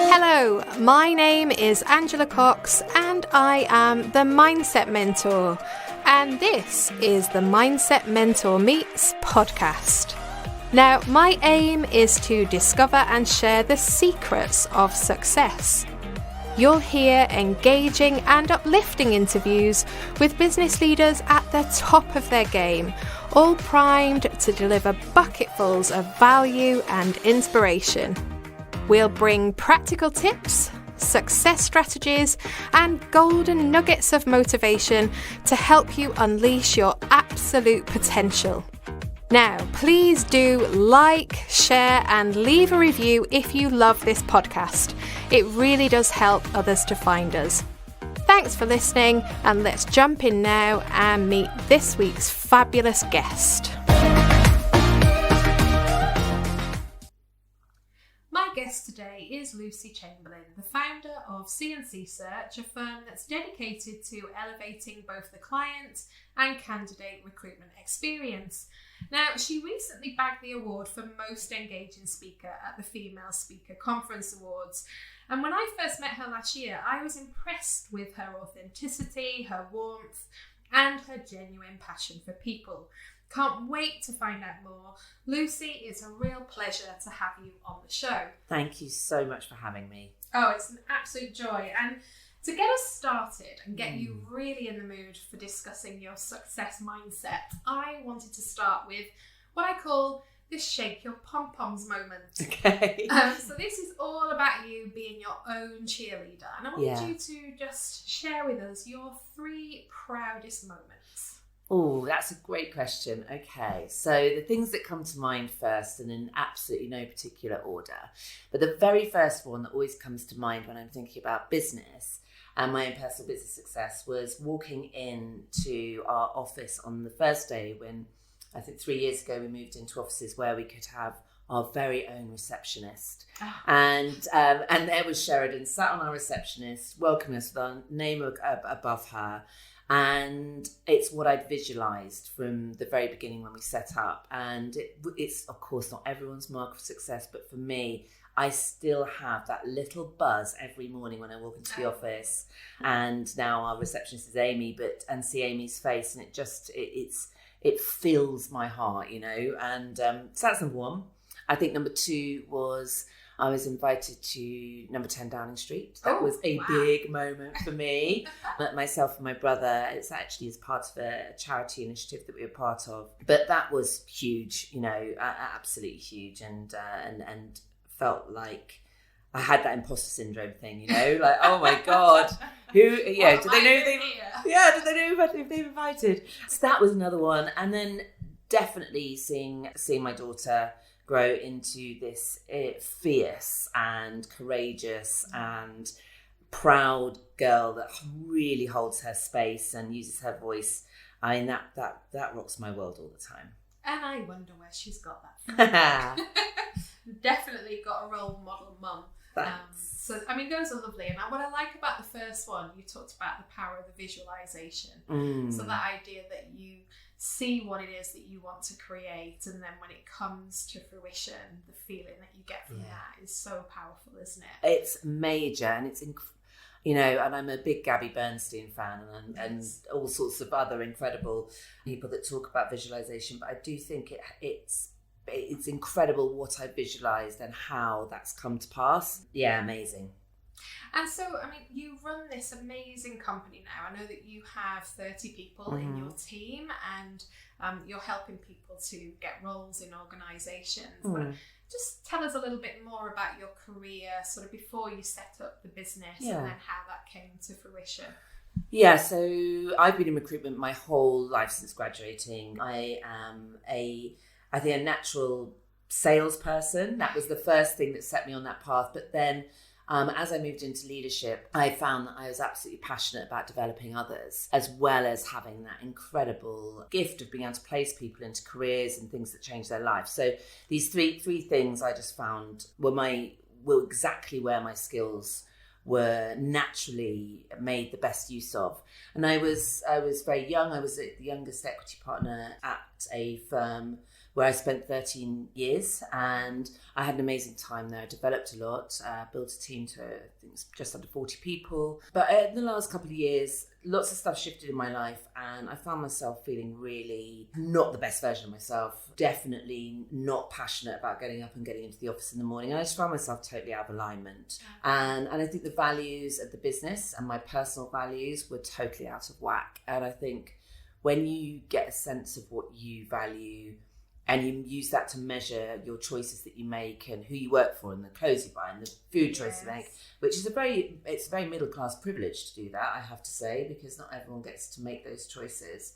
Hello, my name is Angela Cox and I am the Mindset Mentor, and this is the Mindset Mentor Meets podcast. Now, my aim is to discover and share the secrets of success. You'll hear engaging and uplifting interviews with business leaders at the top of their game, all primed to deliver bucketfuls of value and inspiration. We'll bring practical tips, success strategies, and golden nuggets of motivation to help you unleash your absolute potential. Now, please do like, share, and leave a review if you love this podcast. It really does help others to find us. Thanks for listening, and let's jump in now and meet this week's fabulous guest. My guest today is Lucy Chamberlain, the founder of C&C Search, a firm that's dedicated to elevating both the client and candidate recruitment experience. Now, she recently bagged the award for Most Engaging Speaker at the Female Speaker Conference Awards. And when I first met her last year, I was impressed with her authenticity, her warmth, and her genuine passion for people. Can't wait to find out more. Lucy, it's a real pleasure to have you on the show. Thank you so much for having me. Oh, it's an absolute joy. And to get us started and get you really in the mood for discussing your success mindset, I wanted to start with what I call the shake your pom-poms moment. Okay. So this is all about you being your own cheerleader. And I want you to just share with us your 3 proudest moments. Oh, that's a great question. Okay, so the things that come to mind first, and in absolutely no particular order, but the very first one that always comes to mind when I'm thinking about business and my own personal business success was walking into our office on the first day when, I think 3 years ago, we moved into offices where we could have our very own receptionist. Oh. And there was Sheridan sat on our receptionist, welcoming us with our name above her. And it's what I'd visualized from the very beginning when we set up. And it's, of course, not everyone's mark of success, but for me, I still have that little buzz every morning when I walk into the office. And now our receptionist is Amy, and see Amy's face, and it fills my heart, you know. And so that's number 1. I think number 2 was I was invited to number 10 Downing Street. That was a big moment for me. Myself and my brother, it's actually as part of a charity initiative that we were part of. But that was huge, you know, absolutely huge, and felt like I had that imposter syndrome thing, you know, like, oh my God, did they know if they've invited? So that was another one. And then definitely seeing my daughter grow into this fierce and courageous and proud girl that really holds her space and uses her voice. I mean, that rocks my world all the time. And I wonder where she's got that from. Definitely got a role model mum. So, I mean, those are lovely. And what I like about the first one, you talked about the power of the visualization. So that idea that you see what it is that you want to create, and then when it comes to fruition, the feeling that you get from that is so powerful, isn't it? It's major, and it's you know, and I'm a big Gabby Bernstein fan, and all sorts of other incredible people that talk about visualization. But I do think it's incredible what I visualized and how that's come to pass. Yeah, amazing. And so, I mean, you run this amazing company now. I know that you have 30 people in your team, and you're helping people to get roles in organisations. But just tell us a little bit more about your career, sort of before you set up the business, and then how that came to fruition. Yeah, so I've been in recruitment my whole life since graduating. I am a natural salesperson. That was the first thing that set me on that path. But then as I moved into leadership, I found that I was absolutely passionate about developing others, as well as having that incredible gift of being able to place people into careers and things that change their life. So these three things I just found were exactly where my skills were naturally made the best use of. And I was very young. I was the youngest equity partner at a firm where I spent 13 years, and I had an amazing time there. I developed a lot, built a team to, I think it's just under 40 people. But in the last couple of years, lots of stuff shifted in my life, and I found myself feeling really not the best version of myself. Definitely not passionate about getting up and getting into the office in the morning. And I just found myself totally out of alignment. And I think the values of the business and my personal values were totally out of whack. And I think when you get a sense of what you value, and you use that to measure your choices that you make and who you work for and the clothes you buy and the food choices you make, which is it's a very middle class privilege to do that, I have to say, because not everyone gets to make those choices.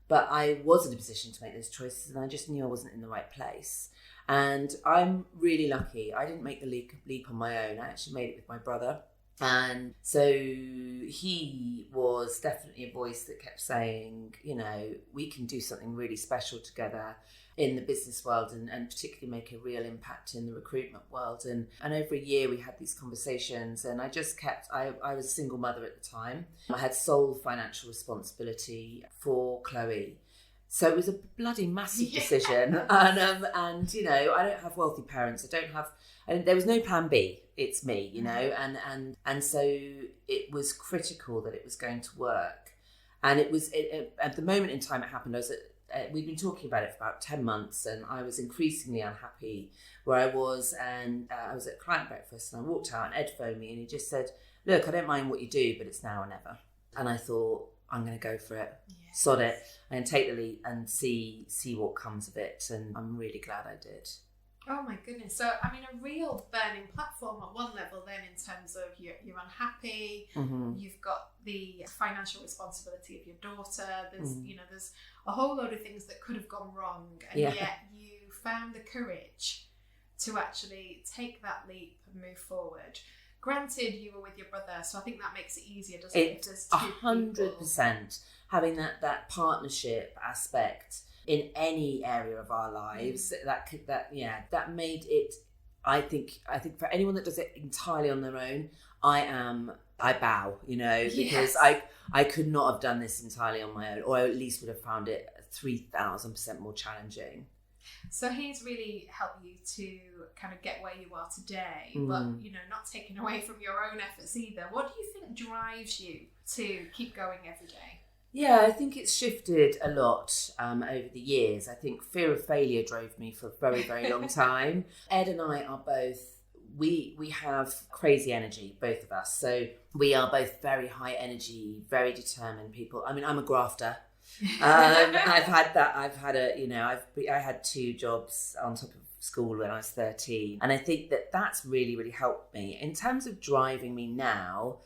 But I was in a position to make those choices, and I just knew I wasn't in the right place. And I'm really lucky. I didn't make the leap on my own. I actually made it with my brother. And so he was definitely a voice that kept saying, we can do something really special together in the business world, and particularly make a real impact in the recruitment world. And over a year we had these conversations, and I just I was a single mother at the time. I had sole financial responsibility for Chloe. So it was a bloody massive decision. And I don't have wealthy parents. There was no plan B. It's me, and so it was critical that it was going to work. And it was at the moment in time it happened. We'd been talking about it for about 10 months, and I was increasingly unhappy where I was. And I was at client breakfast, and I walked out, and Ed phoned me, and he just said, "Look, I don't mind what you do, but it's now or never." And I thought, I'm going to go for it. Yes. Sod it. I'm going to take the leap and see what comes of it. And I'm really glad I did. Oh my goodness. So, a real burning platform at one level then, in terms of you're unhappy, you've got the financial responsibility of your daughter, there's there's a whole load of things that could have gone wrong, and yet you found the courage to actually take that leap and move forward. Granted, you were with your brother, so I think that makes it easier, doesn't it? If there's 100%. Having that partnership aspect in any area of our lives, that made it. I think for anyone that does it entirely on their own, I bow, because I could not have done this entirely on my own, or I at least would have found it 3,000% more challenging. So he's really helped you to kind of get where you are today, but not taking away from your own efforts either. What do you think drives you to keep going every day? Yeah, I think it's shifted a lot over the years. I think fear of failure drove me for a very, very long time. Ed and I are both, we have crazy energy, both of us. So we are both very high energy, very determined people. I'm a grafter. I had 2 jobs on top of school when I was 13. And I think that's really, really helped me. In terms of driving me now,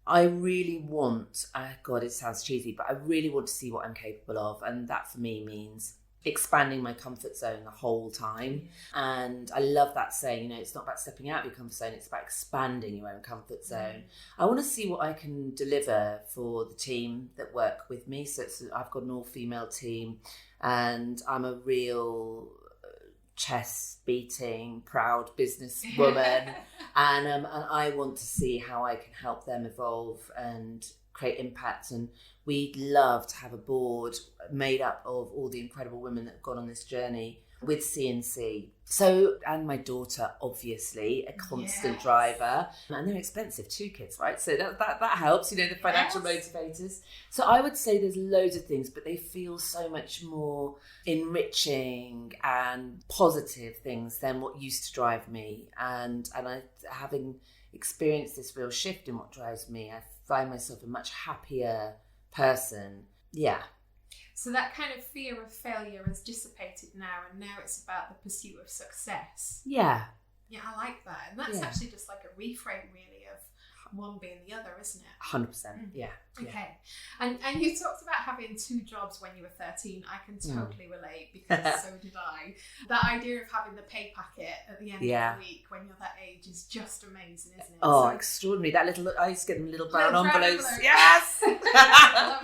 I really want, God, it sounds cheesy, but I really want to see what I'm capable of. And that for me means expanding my comfort zone the whole time. And I love that saying, it's not about stepping out of your comfort zone, it's about expanding your own comfort zone. I want to see what I can deliver for the team that work with me. So I've got an all-female team, and I'm a real chest beating, proud businesswoman. and I want to see how I can help them evolve and create impact. And we'd love to have a board made up of all the incredible women that have gone on this journey with C&C. So, and my daughter, obviously, a constant driver. And they're expensive too, kids, right? So that helps, the financial motivators. So I would say there's loads of things, but they feel so much more enriching and positive things than what used to drive me. And I, having experienced this real shift in what drives me, I find myself a much happier person. Yeah. So that kind of fear of failure has dissipated now, and now it's about the pursuit of success. Yeah. Yeah, I like that. And that's actually just like a reframe, really, of one being the other, isn't it? 100%. Yeah. Okay. And you talked about having 2 jobs when you were 13. I can totally relate, because so did I. That idea of having the pay packet at the end of the week when you're that age is just amazing, isn't it? Oh, so extraordinary. That I used to get them little brown envelopes. Yes! I love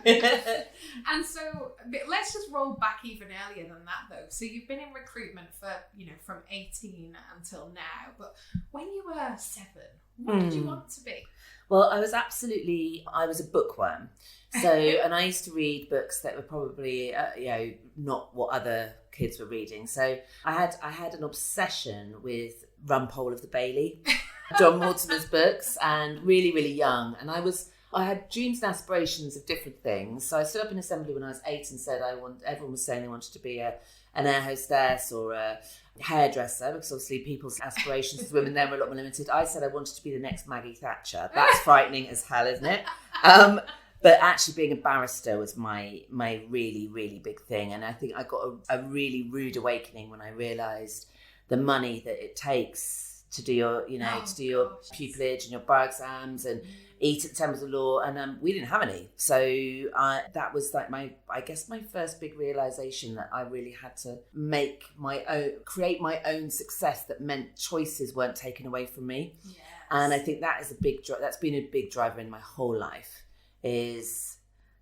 it. And so let's just roll back even earlier than that, though. So you've been in recruitment for, from 18 until now. But when you were 7, What did you want to be? Well, I was a bookworm. So, and I used to read books that were probably, not what other kids were reading. So I had an obsession with Rumpole of the Bailey, John Mortimer's books, and really, really young. And I had dreams and aspirations of different things. So I stood up in assembly when I was 8 and said everyone was saying they wanted to be an air hostess or a hairdresser, because obviously people's aspirations as women then were a lot more limited. I said I wanted to be the next Maggie Thatcher. That's frightening as hell, isn't it? But actually being a barrister was my really, really big thing. And I think I got a really rude awakening when I realised the money that it takes to do your, pupillage and your bar exams and eat at the Temples of Law. And we didn't have any. So that was like my first big realisation that I really had to create my own success that meant choices weren't taken away from me. Yes. And I think that is that's been a big driver in my whole life. Is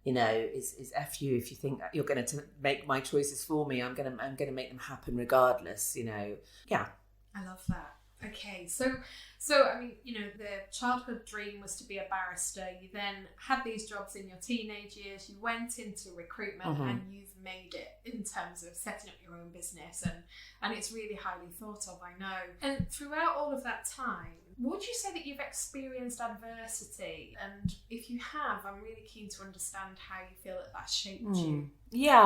F you if you think that you're going to make my choices for me. I'm going to make them happen regardless. Yeah. I love that. Okay, so I mean, the childhood dream was to be a barrister. You then had these jobs in your teenage years. You went into recruitment, and you've made it in terms of setting up your own business, and it's really highly thought of, I know. And throughout all of that time, would you say that you've experienced adversity? And if you have, I'm really keen to understand how you feel that shaped you. Yeah,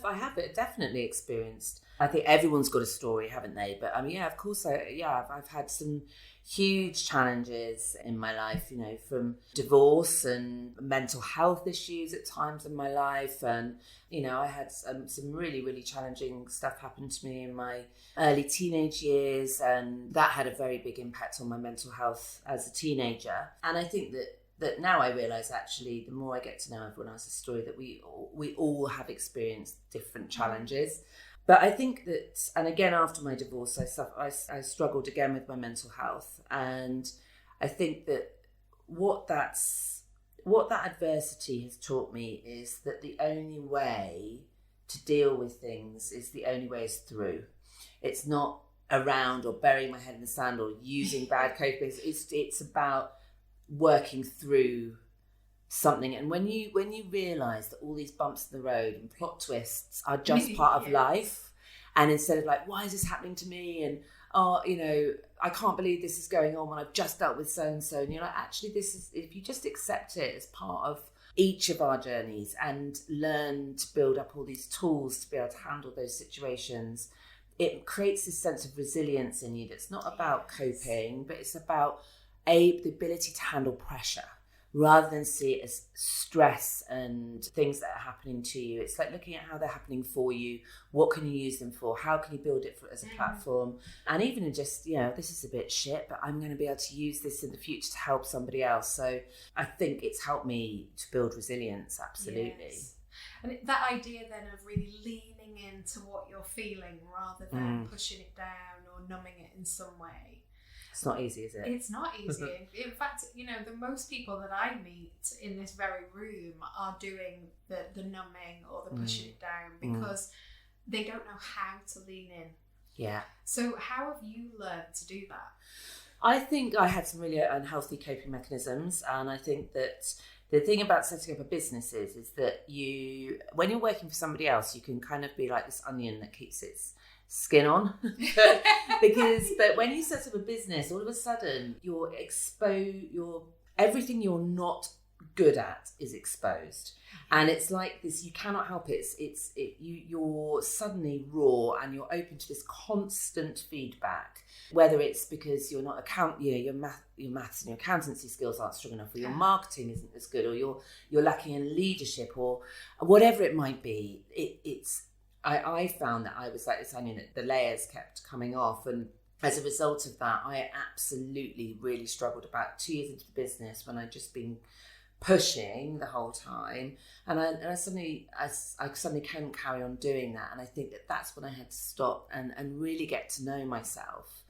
I have it definitely experienced. I think everyone's got a story, haven't they? But I mean, yeah, of course, I've had some huge challenges in my life, from divorce and mental health issues at times in my life. And, I had some really, really challenging stuff happen to me in my early teenage years. And that had a very big impact on my mental health as a teenager. And I think that now I realise, actually, the more I get to know everyone else's story, that we all have experienced different challenges. But I think that, and again, after my divorce, I struggled again with my mental health. And I think that what that adversity has taught me is that the only way to deal with things is through. It's not around or burying my head in the sand or using bad coping. It's about working through something. And when you realise that all these bumps in the road and plot twists are just part of life, and instead of like, why is this happening to me, and I can't believe this is going on when I've just dealt with so and so, and you're like, actually, this is, if you just accept it as part of each of our journeys and learn to build up all these tools to be able to handle those situations, it creates this sense of resilience in you that's not about coping, but it's about the ability to handle pressure rather than see it as stress and things that are happening to you. It's like looking at how they're happening for you. What can you use them for? How can you build it as a platform? And even in just, this is a bit shit, but I'm going to be able to use this in the future to help somebody else. So I think it's helped me to build resilience, absolutely. Yes. And that idea then of really leaning into what you're feeling rather than pushing it down or numbing it in some way. It's not easy, is it? It's not easy. In fact, the most people that I meet in this very room are doing the numbing or the pushing it down because they don't know how to lean in. Yeah. So how have you learned to do that? I think I had some really unhealthy coping mechanisms, and I think that the thing about setting up a business is that when you're working for somebody else, you can kind of be like this onion that keeps its skin on. but when you set up a business, all of a sudden you're exposed, everything you're not good at is exposed. And it's like this, you cannot help it. You're suddenly raw and you're open to this constant feedback, whether it's because you're not your maths and your accountancy skills aren't strong enough, or your marketing isn't as good, or you're lacking in leadership, or whatever it might be. I found that I was like this onion, that the layers kept coming off. And as a result of that, I absolutely really struggled about 2 years into the business when I'd just been pushing the whole time. And I suddenly couldn't carry on doing that. And I think that's when I had to stop and really get to know myself.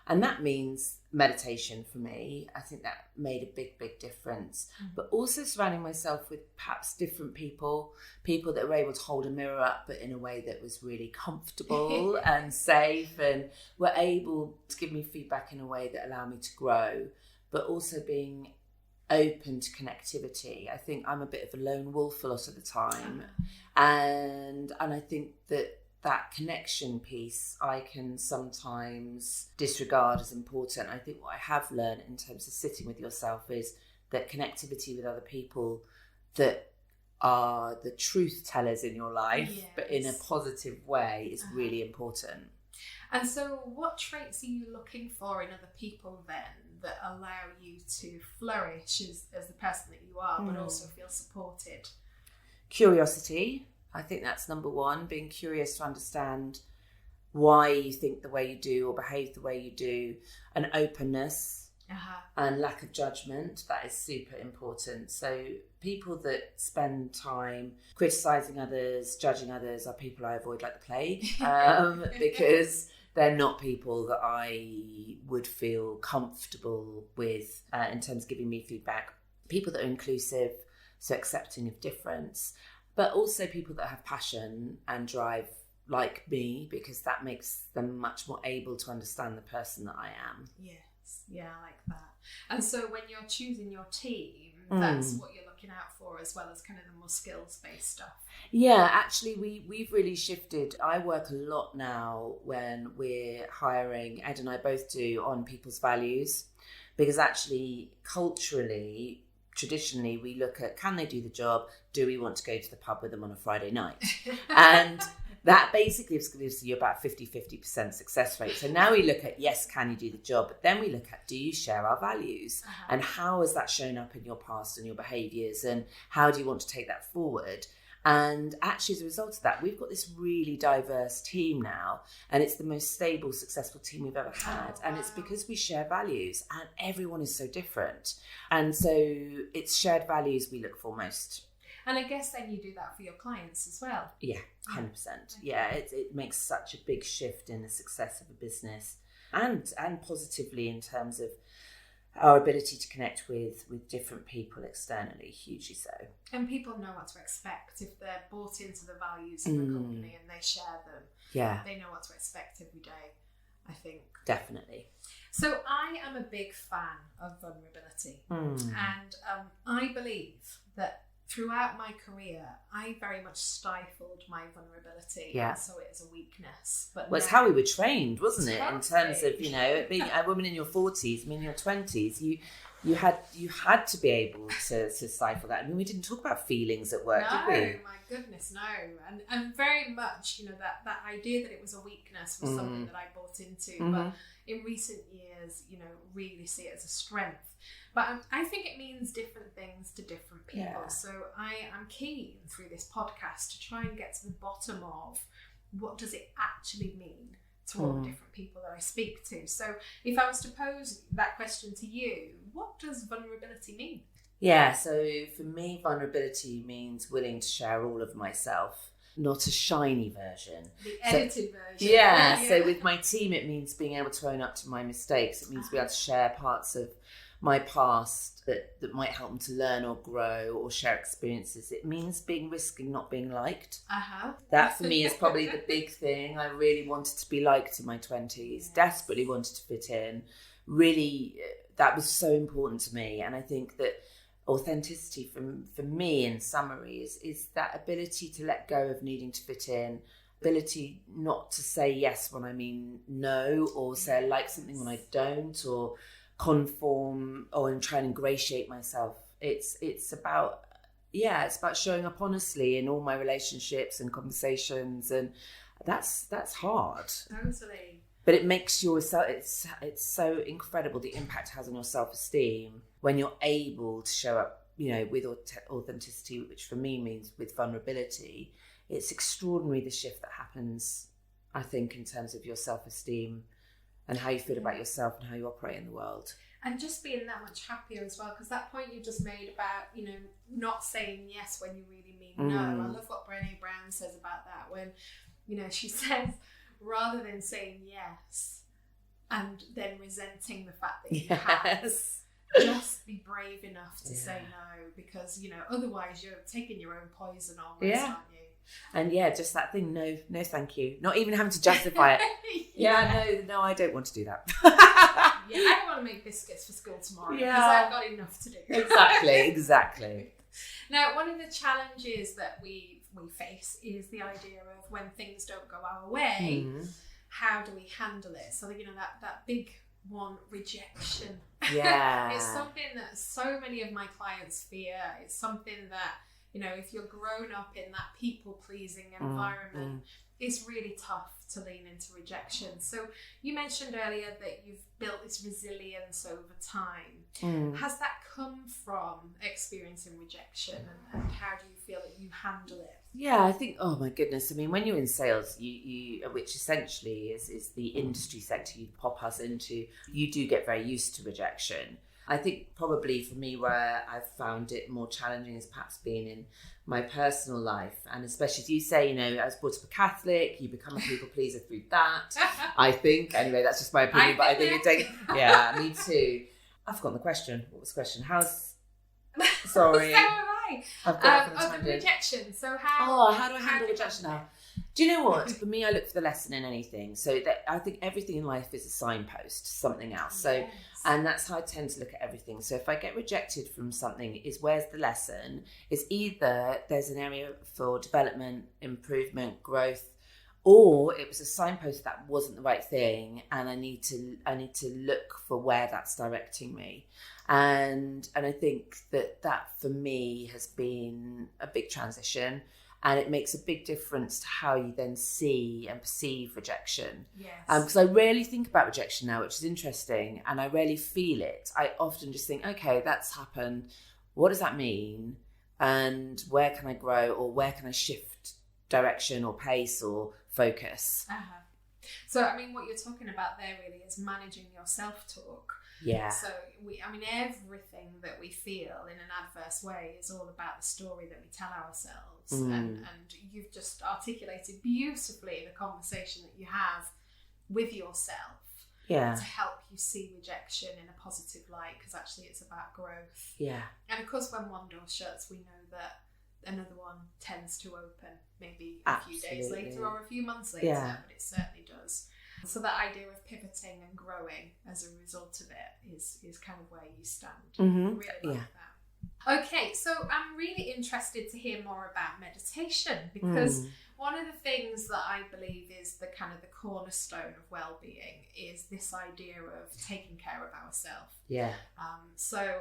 And that means meditation for me. I think that made a big, big difference. But also surrounding myself with perhaps different people that were able to hold a mirror up, but in a way that was really comfortable and safe, and were able to give me feedback in a way that allowed me to grow. but also being open to connectivity. I think I'm a bit of a lone wolf a lot of the time, and I think that connection piece I can sometimes disregard as important. I think what I have learned in terms of sitting with yourself is that connectivity with other people that are the truth tellers in your life, but in a positive way, is really important. And so what traits are you looking for in other people then that allow you to flourish as the person that you are, but also feel supported? Curiosity. I think that's number one, being curious to understand why you think the way you do or behave the way you do. An openness and lack of judgment, that is super important. So people that spend time criticising others, judging others, are people I avoid like the plague, because they're not people that I would feel comfortable with in terms of giving me feedback. People that are inclusive, so accepting of difference, but also people that have passion and drive like me, because that makes them much more able to understand the person that I am. Yes, yeah, I like that. And so when you're choosing your team, that's what you're looking out for, as well as kind of the more skills-based stuff. Yeah, actually, we've really shifted. I work a lot now when we're hiring, Ed and I both do, on people's values, because actually, culturally, traditionally, we look at, can they do the job? Do we want to go to the pub with them on a Friday night? And that basically gives you about 50% success rate. So now we look at, yes, can you do the job? But then we look at, do you share our values? And how has that shown up in your past and your behaviours? And how do you want to take that forward? And actually, as a result of that, we've got this really diverse team now, and it's the most stable, successful team we've ever had. And it's because we share values, and everyone is so different. And so it's shared values we look for most. And I guess then you do that for your clients as well. Yeah, 100%. Yeah, it makes such a big shift in the success of a business, and positively in terms of our ability to connect with different people externally, hugely so. And people know what to expect if they're bought into the values of the company and they share them. Yeah. They know what to expect every day, I think. Definitely. So I am a big fan of vulnerability. And I believe that throughout my career, I very much stifled my vulnerability. Yeah. And so it is a weakness. But it's how we were trained, wasn't it? In terms of, being a woman in your 40s, in your 20s, you had to be able to stifle that. I mean, we didn't talk about feelings at work, did we? No, my goodness, no. And very much, that idea that it was a weakness was something that I bought into. But in recent years, really see it as a strength. But I think it means different things to different people. Yeah. So I am keen through this podcast to try and get to the bottom of what does it actually mean to all the different people that I speak to. So if I was to pose that question to you, what does vulnerability mean? Yeah, so for me, vulnerability means willing to share all of myself, not a shiny version. The edited version. Yeah, so with my team, it means being able to own up to my mistakes. It means being able to share parts of my past that might help them to learn or grow or share experiences. It means risking not being liked. That for me is probably the big thing. I really wanted to be liked in my 20s, desperately wanted to fit in. Really, that was so important to me. And I think that authenticity for me, in summary, is that ability to let go of needing to fit in, ability not to say yes when I mean no, or say I like something when I don't, or conform or try and ingratiate myself. It's about showing up honestly in all my relationships and conversations, and that's hard. Totally. But it makes it's so incredible the impact it has on your self-esteem when you're able to show up, with authenticity, which for me means with vulnerability. It's extraordinary the shift that happens, I think, in terms of your self-esteem and how you feel about yourself and how you operate in the world. And just being that much happier as well, because that point you just made about, not saying yes when you really mean no. I love what Brené Brown says about that, when, she says, rather than saying yes and then resenting the fact that you have, just be brave enough to say no, because, otherwise you're taking your own poison almost, aren't you? And just that thing, no thank you, not even having to justify it. No, I don't want to do that. Yeah, I don't want to make biscuits for school tomorrow because Yeah. I've got enough to do. Exactly. Now, one of the challenges that we face is the idea of when things don't go our way, how do we handle it? So, that big one, rejection. Yeah. It's something that so many of my clients fear. It's something that, if you're grown up in that people-pleasing environment, it's really tough to lean into rejection. So you mentioned earlier that you've built this resilience over time. Has that come from experiencing rejection, and how do you feel that you handle it? Yeah, I think, oh my goodness. I mean, when you're in sales, you which essentially is the industry sector you pop us into, you do get very used to rejection. I think probably for me where I've found it more challenging is perhaps being in my personal life. And especially as you say, I was brought up a Catholic, you become a people pleaser through that. I think, anyway, that's just my opinion, but I think it takes, yeah, me too. I've forgotten the question. What was the question? Sorry. So have I. I've got the rejection. So how do I handle rejection now? Do you know what? For me, I look for the lesson in anything. So that I think everything in life is a signpost, something else. So, and that's how I tend to look at everything. So if I get rejected from something, is where's the lesson? Is either there's an area for development, improvement, growth, or it was a signpost that wasn't the right thing, and I need to look for where that's directing me. And I think that for me has been a big transition, and it makes a big difference to how you then see and perceive rejection. Yes. Because I rarely think about rejection now, which is interesting, and I rarely feel it. I often just think, okay, that's happened. What does that mean? And where can I grow, or where can I shift direction or pace or focus? So, I mean, what you're talking about there really is managing your self-talk. Yeah. So, everything that we feel in an adverse way is all about the story that we tell ourselves. And you've just articulated beautifully the conversation that you have with yourself to help you see rejection in a positive light, because actually it's about growth. Yeah. And of course, when one door shuts, we know that another one tends to open, maybe a few days later or a few months later, but it certainly does. So that idea of pivoting and growing as a result of it is kind of where you stand. Really like that. Okay, so I'm really interested to hear more about meditation, because one of the things that I believe is the kind of the cornerstone of well-being is this idea of taking care of ourselves. Yeah. So,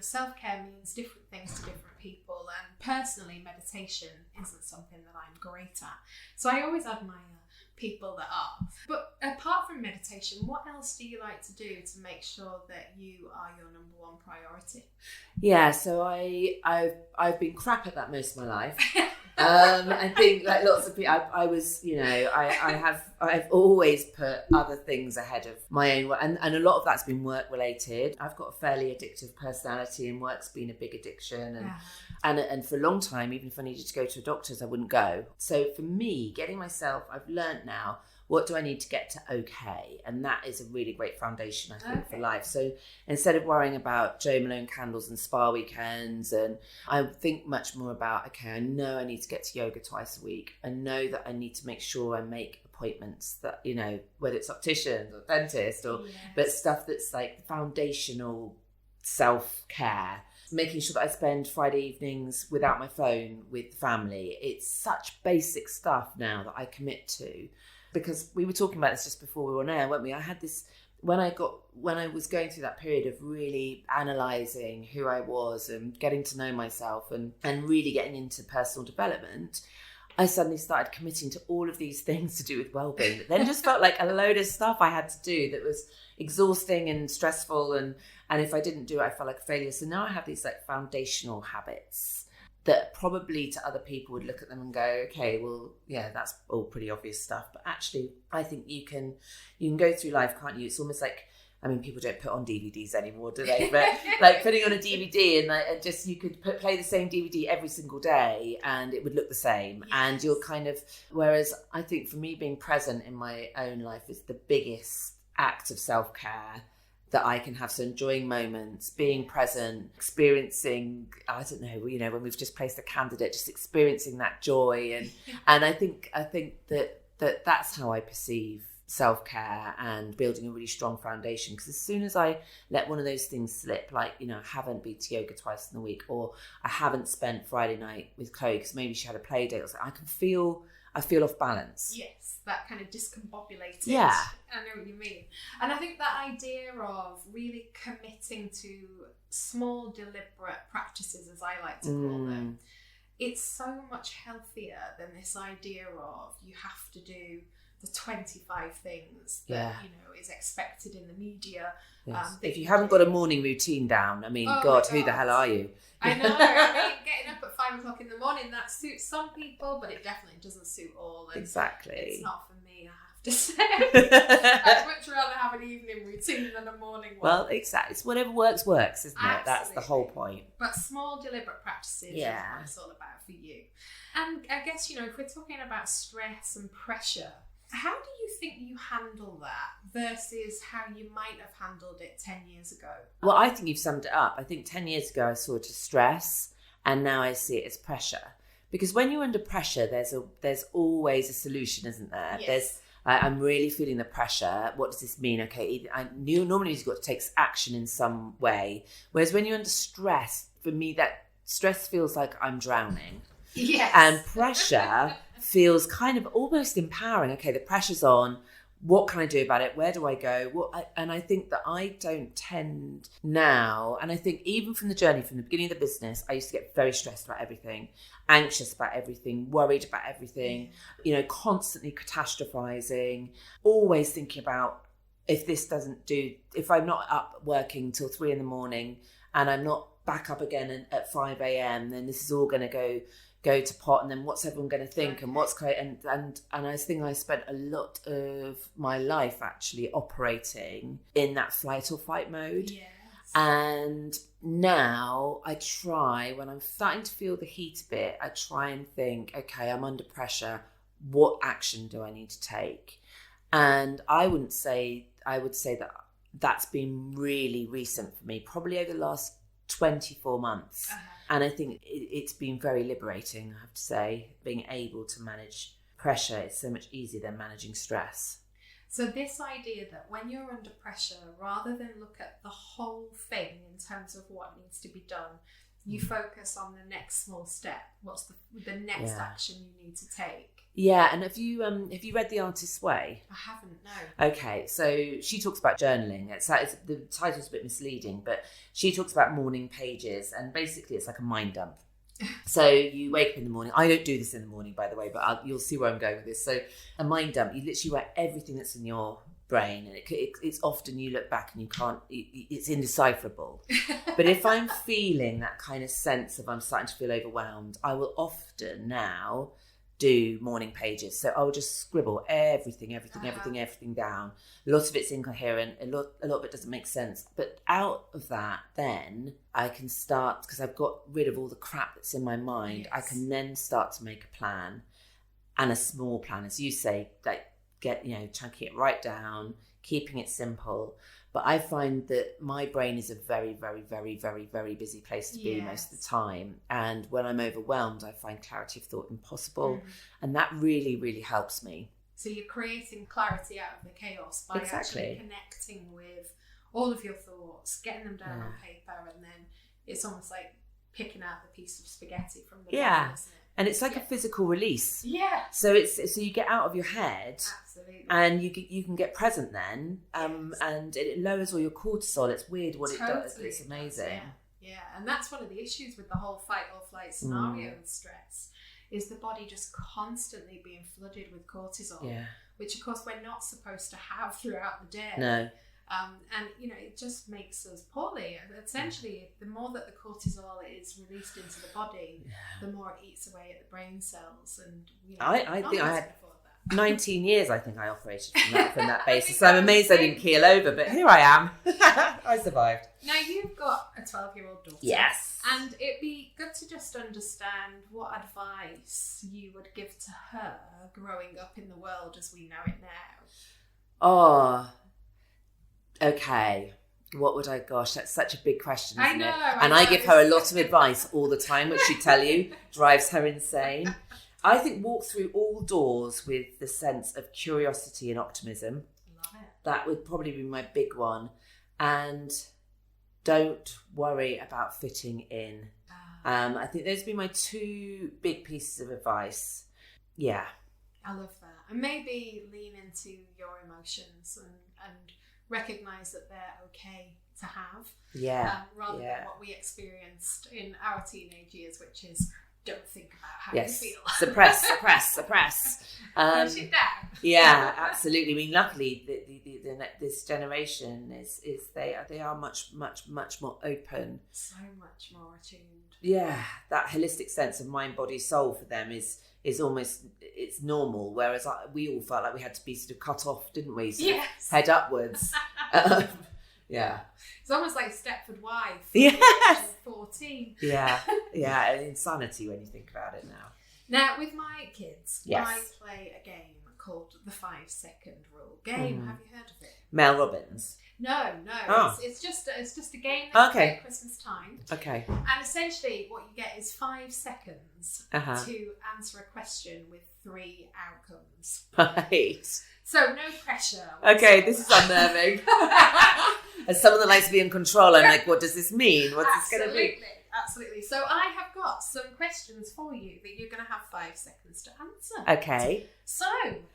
self-care means different things to different people, and personally, meditation isn't something that I'm great at. So I always admire people that are. But apart from meditation, what else do you like to do to make sure that you are your number one priority? Yeah, so I've been crap at that most of my life. I think like lots of people, I've always put other things ahead of my own work, and a lot of that's been work related. I've got a fairly addictive personality, and work's been a big addiction, and for a long time, even if I needed to go to a doctor's, I wouldn't go. So for me, I've learned now, what do I need to get to okay? And that is a really great foundation, I think, for life. So instead of worrying about Jo Malone candles and spa weekends, and I think much more about, okay, I know I need to get to yoga twice a week. I know that I need to make sure I make appointments that, whether it's opticians or dentist but stuff that's like foundational self-care. Making sure that I spend Friday evenings without my phone with the family. It's such basic stuff now that I commit to. Because we were talking about this just before we were on air, weren't we? I had this, when I was going through that period of really analysing who I was and getting to know myself and really getting into personal development, I suddenly started committing to all of these things to do with well-being. That then just felt like a load of stuff I had to do that was exhausting and stressful, and if I didn't do it, I felt like a failure. So now I have these like foundational habits that probably to other people would look at them and go, okay, well, yeah, that's all pretty obvious stuff. But actually, I think you can go through life, can't you? It's almost like, people don't put on DVDs anymore, do they? But like putting on a DVD and just you could play the same DVD every single day and it would look the same. Yes. And you're kind of, whereas I think for me, being present in my own life is the biggest act of self-care that I can have. So enjoying moments, being present, experiencing, I don't know, when we've just placed a candidate, just experiencing that joy. And I think that that's how I perceive self-care and building a really strong foundation. Because as soon as I let one of those things slip, like, I haven't been to yoga twice in the week, or I haven't spent Friday night with Chloe because maybe she had a play date or something, I feel off balance. Yes, that kind of discombobulated. Yeah. I know what you mean. And I think that idea of really committing to small, deliberate practices, as I like to call them, it's so much healthier than this idea of you have to do the 25 things that is expected in the media. Yes. If you haven't got a morning routine down, I mean, God, who the hell are you? I know. I mean, getting up at 5 o'clock in the morning, that suits some people, but it definitely doesn't suit all. And exactly. It's not for me, I have to say. I'd much rather have an evening routine than a morning one. Well, exactly. It's whatever works, isn't Absolutely. it? That's the whole point. But small, deliberate practices is what it's all about for you. And I guess, if we're talking about stress and pressure, how do you think you handle that versus how you might have handled it 10 years ago? Well, I think you've summed it up. I think 10 years ago I saw it as stress, and now I see it as pressure. Because when you're under pressure, there's always a solution, isn't there? Yes. I'm really feeling the pressure. What does this mean? Okay, I knew normally you've got to take action in some way. Whereas when you're under stress, for me, that stress feels like I'm drowning. Yes. And pressure feels kind of almost empowering. Okay, the pressure's on. What can I do about it? Where do I go? And I think that I don't tend now, and I think even from the journey, from the beginning of the business, I used to get very stressed about everything, anxious about everything, worried about everything, constantly catastrophizing, always thinking about if I'm not up working till 3 a.m. and I'm not back up again at 5 a.m, then this is all going to go to pot, and then what's everyone going to think, and what's great, and I think I spent a lot of my life actually operating in that flight or fight mode. Yes. And now I try, when I'm starting to feel the heat a bit, I try and think, okay, I'm under pressure, what action do I need to take? And I would say that that's been really recent for me, probably over the last 24 months. And I think it's been very liberating, I have to say. Being able to manage pressure is so much easier than managing stress. So this idea that when you're under pressure, rather than look at the whole thing in terms of what needs to be done, you focus on the next small step. What's the next action you need to take? Yeah, and have you read The Artist's Way? I haven't, no. Okay, so she talks about journaling. The title's a bit misleading, but she talks about morning pages, and basically it's like a mind dump. So you wake up in the morning. I don't do this in the morning, by the way, but you'll see where I'm going with this. So a mind dump, you literally write everything that's in your brain, and it's often you look back and you can't, it's indecipherable. But if I'm feeling that kind of sense of I'm starting to feel overwhelmed, I will often now do morning pages. So I'll just scribble everything down. A lot of it's incoherent, a lot of it doesn't make sense. But out of that, then I can start, because I've got rid of all the crap that's in my mind, I can then start to make a plan, and a small plan, as you say, like chunking it right down, keeping it simple. But I find that my brain is a very, very, very, very, very busy place to be most of the time. And when I'm overwhelmed, I find clarity of thought impossible. And that really, really helps me. So you're creating clarity out of the chaos by actually connecting with all of your thoughts, getting them down on paper, and then it's almost like picking out the piece of spaghetti from the bottom, isn't it? And it's like a physical release. Yeah. So you get out of your head. Absolutely. And you can get present then. And it lowers all your cortisol. It's weird what it does. It's amazing. Yeah. And that's one of the issues with the whole fight or flight scenario with stress, is the body just constantly being flooded with cortisol. Yeah. Which of course we're not supposed to have throughout the day. No. And it just makes us poorly. essentially, the more that the cortisol is released into the body, the more it eats away at the brain cells. And I think I had 19 years. I think I operated from that basis. So I'm amazed I didn't keel over, but here I am. I survived. Now you've got a 12-year-old daughter. Yes. And it'd be good to just understand what advice you would give to her growing up in the world as we know it now. Oh. Okay, what would gosh, that's such a big question, isn't it? And I give her a lot of advice all the time, which she'd tell you drives her insane. I think walk through all doors with the sense of curiosity and optimism. Love it. That would probably be my big one. And don't worry about fitting in. I think those would be my 2 big pieces of advice. Yeah. I love that. And maybe lean into your emotions and recognise that they're okay to have. Yeah. Rather than what we experienced in our teenage years, which is don't think about how you feel. Suppress. Push it down. Yeah, absolutely. I mean, luckily, this generation is they are much more open. So much more attuned. Yeah, that holistic sense of mind, body, soul for them is almost, it's normal. Whereas we all felt like we had to be sort of cut off, didn't we? Sort of head upwards. Yeah. It's almost like Stepford Wife. Yes. 14. Yeah. And insanity when you think about it now. Now, with my kids, yes. I play a game called the 5-second rule game. Have you heard of it? Mel Robbins. No. Oh. It's just a game that you play at Christmas time. Okay. And essentially, what you get is 5 seconds to answer a question with 3 outcomes. Right. So no pressure. Okay, this is unnerving. As someone that likes to be in control, I'm like, what does this mean? What's this going to be? Absolutely. So I have got some questions for you that you're going to have 5 seconds to answer. Okay. So.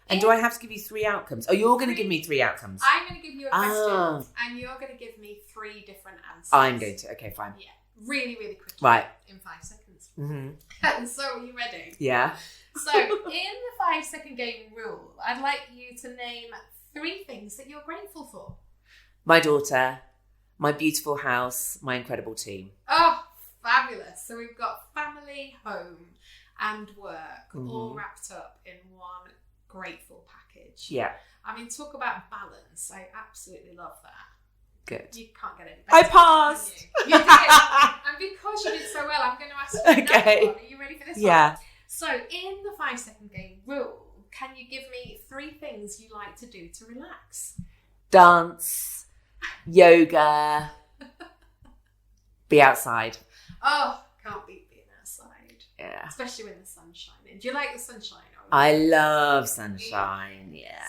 And do I have to give you 3 outcomes? Oh, you're going to give me 3 outcomes. I'm going to give you a question and you're going to give me 3 different answers. I'm going to. Okay, fine. Yeah. Really, really quickly. Right. In 5 seconds. Mm-hmm. So are you ready? Yeah. So in the 5-second game rule, I'd like you to name 3 things that you're grateful for. My daughter, my beautiful house, my incredible team. Oh, fabulous. So we've got family, home and work all wrapped up in one grateful package. Yeah. I mean, talk about balance. I absolutely love that. Good. You can't get any better. I passed. You did. And because you did so well, I'm going to ask you another one. Are you ready for this one? Yeah. So in the 5-second game rule, can you give me 3 things you like to do to relax? Dance, yoga, be outside. Oh, can't beat being outside. Yeah. Especially when the sun's shining. Do you like the sunshine? I love sunshine, yeah.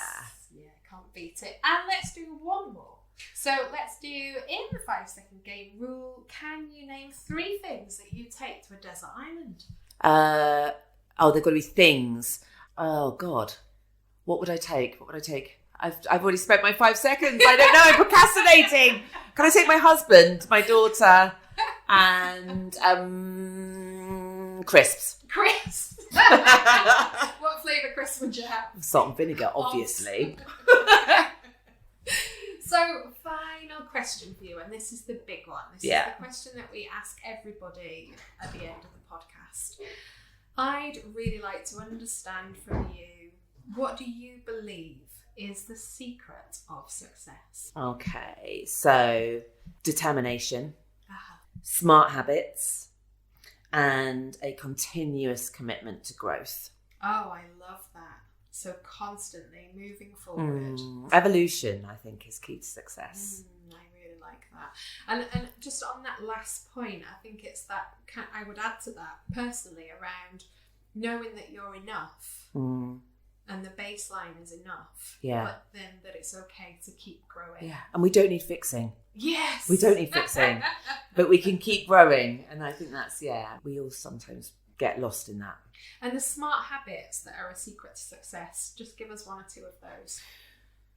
Yeah, can't beat it. And let's do one more. So let's do, in the 5-second game rule, can you name 3 things that you take to a desert island? They've got to be things. Oh, God. What would I take? I've already spent my 5 seconds. I don't know. I'm procrastinating. Can I take my husband, my daughter, and crisps? Crisps. What flavour crisps would you have? Salt and vinegar, obviously. So, final question for you, and this is the big one. This is the question that we ask everybody at the end of the podcast. I'd really like to understand from you, what do you believe is the secret of success? Okay, so determination, smart habits, and a continuous commitment to growth. Oh, I love that. So constantly moving forward. Evolution, I think, is key to success. I really like that. And just on that last point, I think it's that, I would add to that personally around knowing that you're enough and the baseline is enough. Yeah. But then that it's okay to keep growing. Yeah. And we don't need fixing. Yes. We don't need fixing. But we can keep growing. And I think that's, we all sometimes get lost in that. And the smart habits that are a secret to success, just give us 1 or 2 of those.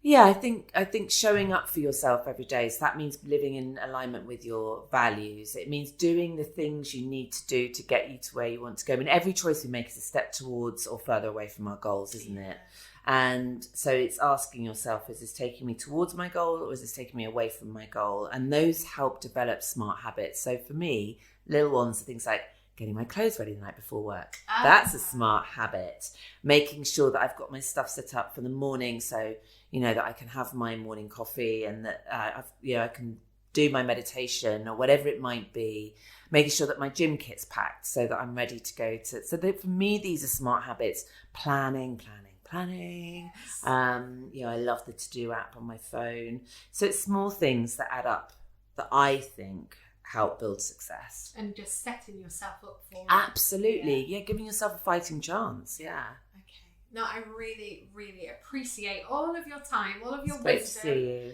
Yeah, I think showing up for yourself every day. So that means living in alignment with your values. It means doing the things you need to do to get you to where you want to go. I mean, every choice we make is a step towards or further away from our goals, isn't it? And so it's asking yourself, is this taking me towards my goal or is this taking me away from my goal? And those help develop smart habits. So for me, little ones are things like getting my clothes ready the night before work. That's a smart habit. Making sure that I've got my stuff set up for the morning so, that I can have my morning coffee and that I can do my meditation or whatever it might be. Making sure that my gym kit's packed so that I'm ready to go to. So for me, these are smart habits. Planning. Yes. I love the to-do app on my phone. So it's small things that add up that I think help build success. And just setting yourself up for it. Absolutely. Yeah, giving yourself a fighting chance. Yeah. Okay. No, I really, really appreciate all of your time, all of your It's great wisdom, to see you.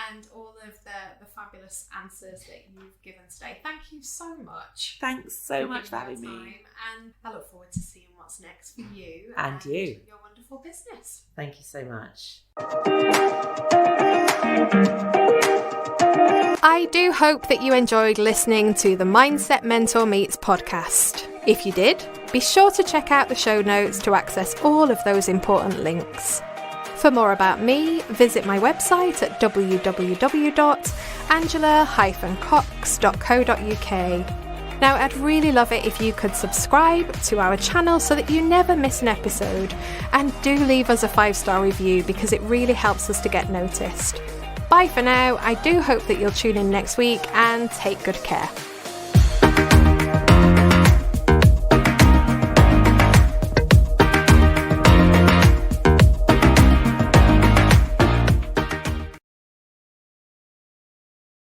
and all of the fabulous answers that you've given today. Thank you so much. Thanks so much for giving having your me. time, and I look forward to seeing what's next for you And you. your wonderful business. Thank you so much. I do hope that you enjoyed listening to the Mindset Mentor Meets podcast. If you did, be sure to check out the show notes to access all of those important links. For more about me, visit my website at www.angela-cox.co.uk. Now, I'd really love it if you could subscribe to our channel so that you never miss an episode, and do leave us a 5-star review because it really helps us to get noticed. Bye for now. I do hope that you'll tune in next week, and take good care.